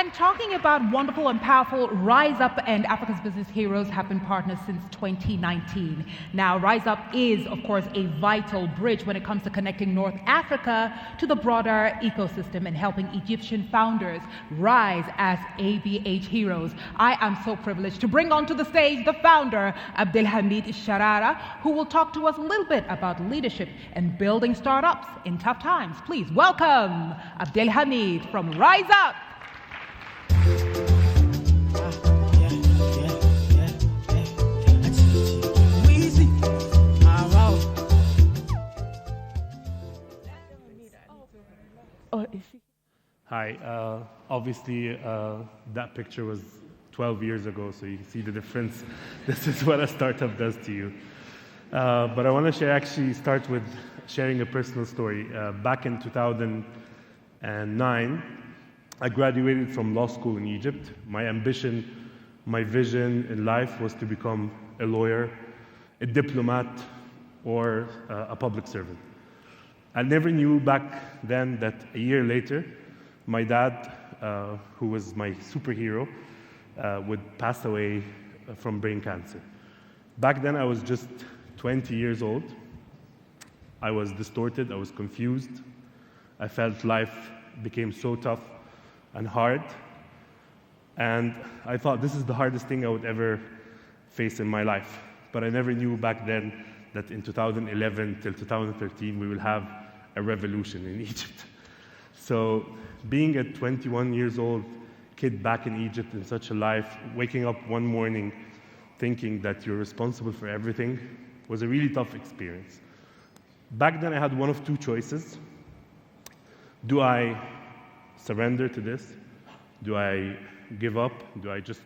And talking about wonderful and powerful, Rise Up and Africa's Business Heroes have been partners since 2019. Now, Rise Up is, of course, a vital bridge when it comes to connecting North Africa to the broader ecosystem and helping Egyptian founders rise as ABH heroes. I am so privileged to bring onto the stage the founder, Abdelhameed Sharara, who will talk to us a little bit about leadership and building startups in tough times. Please welcome Abdelhameed from Rise Up. Hi, obviously that picture was 12 years ago, so you can see the difference. This is what a startup does to you. But I want to start with sharing a personal story. Back in 2009, I graduated from law school in Egypt. My ambition, my vision in life was to become a lawyer, a diplomat, or a public servant. I never knew back then that a year later, my dad, who was my superhero, would pass away from brain cancer. Back then, I was just 20 years old. I was distorted, I was confused. I felt life became so tough and hard. And I thought this is the hardest thing I would ever face in my life. But I never knew back then that in 2011 till 2013, we will have a revolution in Egypt. So being a 21 years old kid back in Egypt in such a life, waking up one morning thinking that you're responsible for everything was a really tough experience. Back then I had one of two choices. Do I surrender to this? Do I give up? Do I just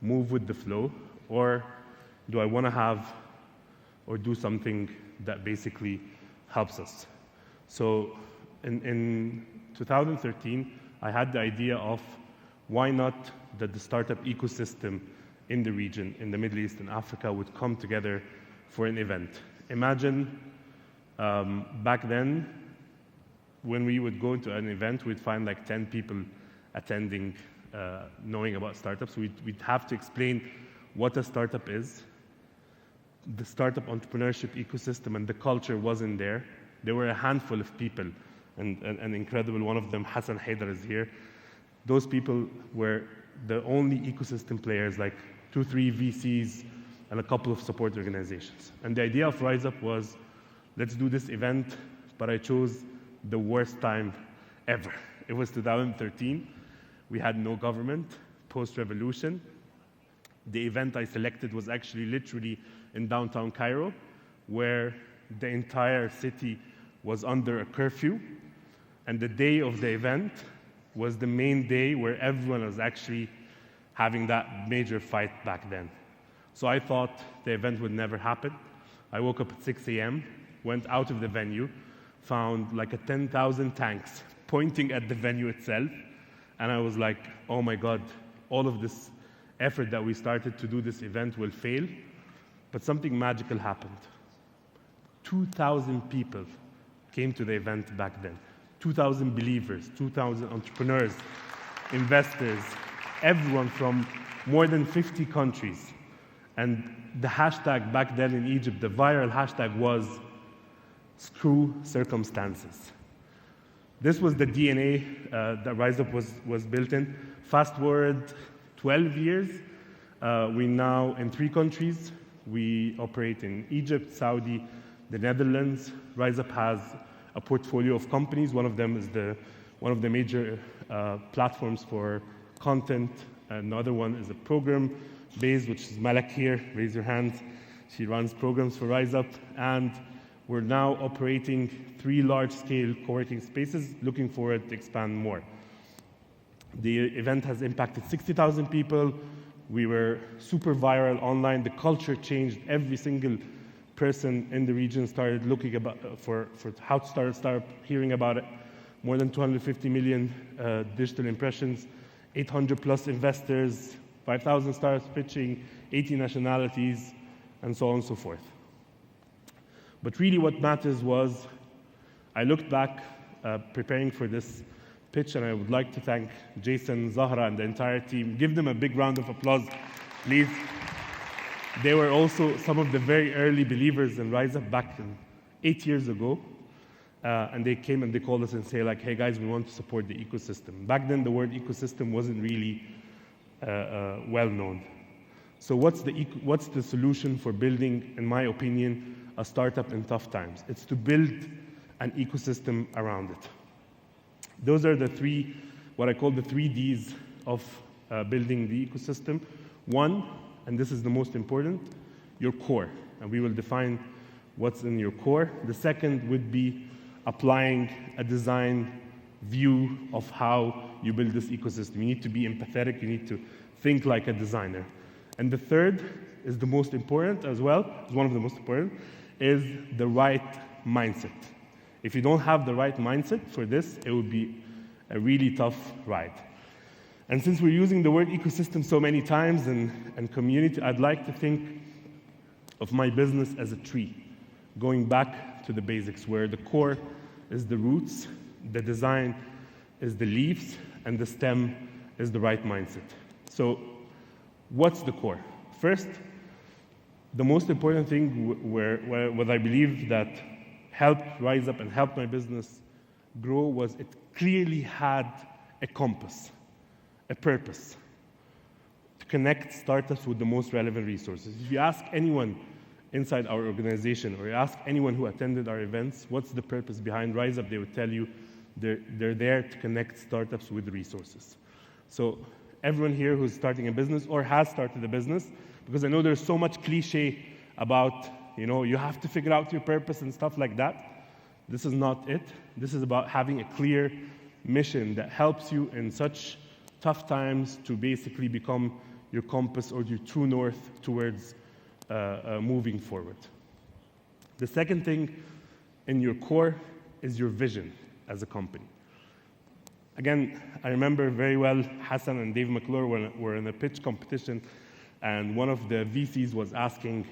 move with the flow? Or do I want to have or do something that basically helps us? So in 2013, I had the idea of why not that the startup ecosystem in the region, in the Middle East and Africa, would come together for an event. Imagine back then, when we would go into an event, we'd find like 10 people attending, knowing about startups. We'd have to explain what a startup is. The startup entrepreneurship ecosystem and the culture wasn't there. There were a handful of people, and an incredible one of them, Hassan Haidar, is here. Those people were the only ecosystem players, like 2-3 VCs and a couple of support organizations. And the idea of Rise Up was, let's do this event, but I chose the worst time ever. It was 2013. We had no government, post-revolution. The event I selected was actually literally in downtown Cairo, where the entire city was under a curfew. And the day of the event was the main day where everyone was actually having that major fight back then. So I thought the event would never happen. I woke up at 6 a.m., went out of the venue, found like a 10,000 tanks pointing at the venue itself. And I was like, oh my God, all of this effort that we started to do this event will fail. But something magical happened. 2,000 people came to the event back then. 2,000 believers, 2,000 entrepreneurs, investors, everyone from more than 50 countries. And the hashtag back then in Egypt, the viral hashtag was screw circumstances. This was the DNA that Rise Up was built in. Fast forward 12 years, we now in 3 countries. We operate in Egypt, Saudi, the Netherlands. Rise Up has a portfolio of companies. One of them is one of the major platforms for content. Another one is a program based, which is Malak here. Raise your hands. She runs programs for Rise Up. And we're now operating 3 large-scale co-working spaces, looking forward to expand more. The event has impacted 60,000 people. We were super viral online. The culture changed. Every single person in the region started looking for how to start a startup, hearing about it. More than 250 million digital impressions, 800 plus investors, 5,000 startups pitching, 80 nationalities, and so on and so forth. But really what matters was, I looked back preparing for this pitch, and I would like to thank Jason, Zahra, and the entire team. Give them a big round of applause, please. They were also some of the very early believers in RiseUp back 8 years ago. And they came and they called us and say like, hey guys, we want to support the ecosystem. Back then, the word ecosystem wasn't really well known. So what's the solution for building, in my opinion, a startup in tough times? It's to build an ecosystem around it. Those are the three, what I call the 3 Ds of building the ecosystem. One, and this is the most important, your core. And we will define what's in your core. The second would be applying a design view of how you build this ecosystem. You need to be empathetic, you need to think like a designer. And the third is the most important as well, is one of the most important, is the right mindset. If you don't have the right mindset for this, it would be a really tough ride. And since we're using the word ecosystem so many times and community, I'd like to think of my business as a tree, going back to the basics, where the core is the roots, the design is the leaves, and the stem is the right mindset. So what's the core? First, the most important thing what I believe that helped RiseUp and helped my business grow was it clearly had a compass, a purpose, to connect startups with the most relevant resources. If you ask anyone inside our organization, or you ask anyone who attended our events, what's the purpose behind RiseUp, they would tell you they're there to connect startups with resources. So everyone here who's starting a business or has started a business, because I know there's so much cliche about, you have to figure out your purpose and stuff like that. This is not it. This is about having a clear mission that helps you in such tough times to basically become your compass or your true north towards moving forward. The second thing in your core is your vision as a company. Again, I remember very well Hassan and Dave McClure were in a pitch competition, and one of the VCs was asking,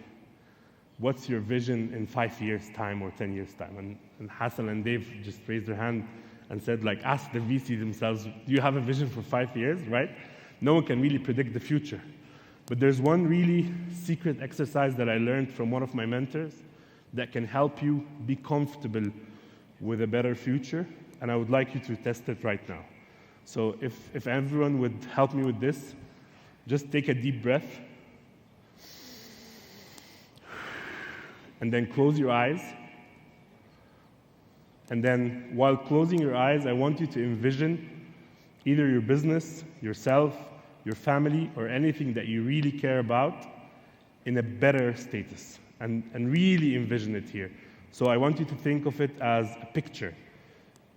what's your vision in 5 years' time or 10 years' time? And Hassan and Dave just raised their hand and said, like, ask the VC themselves, do you have a vision for 5 years, right? No one can really predict the future. But there's one really secret exercise that I learned from one of my mentors that can help you be comfortable with a better future, and I would like you to test it right now. So if everyone would help me with this, just take a deep breath, and then close your eyes. And then while closing your eyes, I want you to envision either your business, yourself, your family, or anything that you really care about in a better status, and really envision it here. So I want you to think of it as a picture.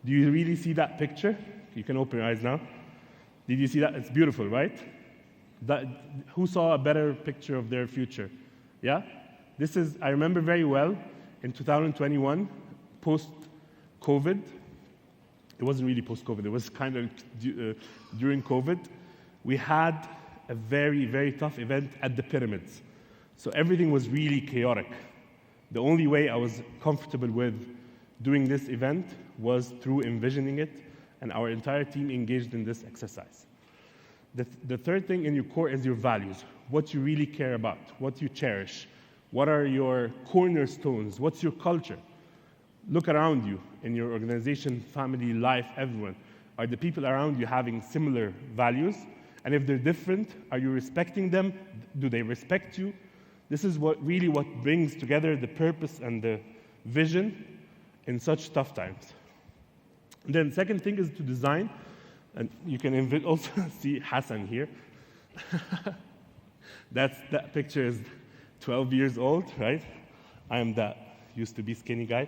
Do you really see that picture? You can open your eyes now. Did you see that? It's beautiful, right? Who saw a better picture of their future? Yeah? I remember very well, in 2021, post-COVID, it wasn't really post-COVID, it was kind of during COVID, we had a very, very tough event at the pyramids. So everything was really chaotic. The only way I was comfortable with doing this event was through envisioning it, and our entire team engaged in this exercise. The third thing in your core is your values, what you really care about, what you cherish, what are your cornerstones, what's your culture. Look around you in your organization, family, life, everyone. Are the people around you having similar values? And if they're different, are you respecting them? Do they respect you? This is what brings together the purpose and the vision in such tough times. And then second thing is to design, and you can also see Hassan here. That picture is 12 years old, right? I am that used to be skinny guy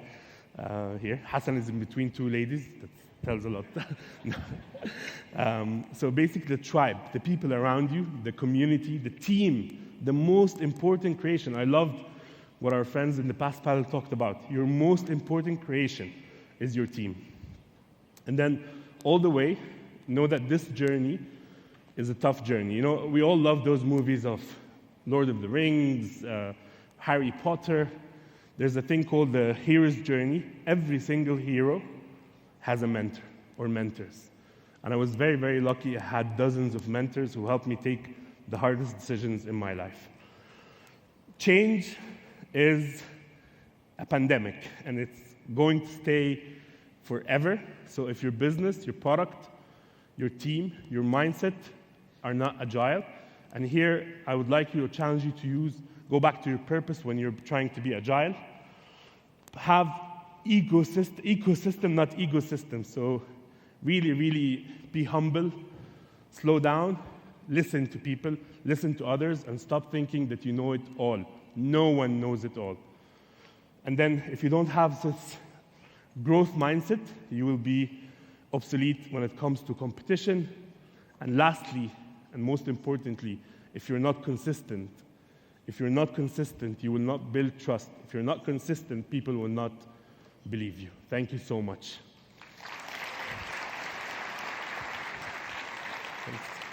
here. Hassan is in between two ladies. That tells a lot. So basically the tribe, the people around you, the community, the team, the most important creation. I loved what our friends in the past panel talked about. Your most important creation is your team. And then all the way, know that this journey is a tough journey. We all love those movies of Lord of the Rings, Harry Potter. There's a thing called the hero's journey. Every single hero has a mentor or mentors. And I was very, very lucky. I had dozens of mentors who helped me take the hardest decisions in my life. Change is a pandemic, and it's going to stay forever. So if your business, your product, your team, your mindset are not agile, and here I would like you to challenge you to go back to your purpose when you're trying to be agile. Have ecosystem, not ecosystem. So really, really be humble, slow down, listen to people, listen to others, and stop thinking that you know it all. No one knows it all. And then if you don't have this growth mindset, you will be obsolete when it comes to competition. And lastly, and most importantly, if you're not consistent, you will not build trust. If you're not consistent, people will not believe you. Thank you so much. Thanks.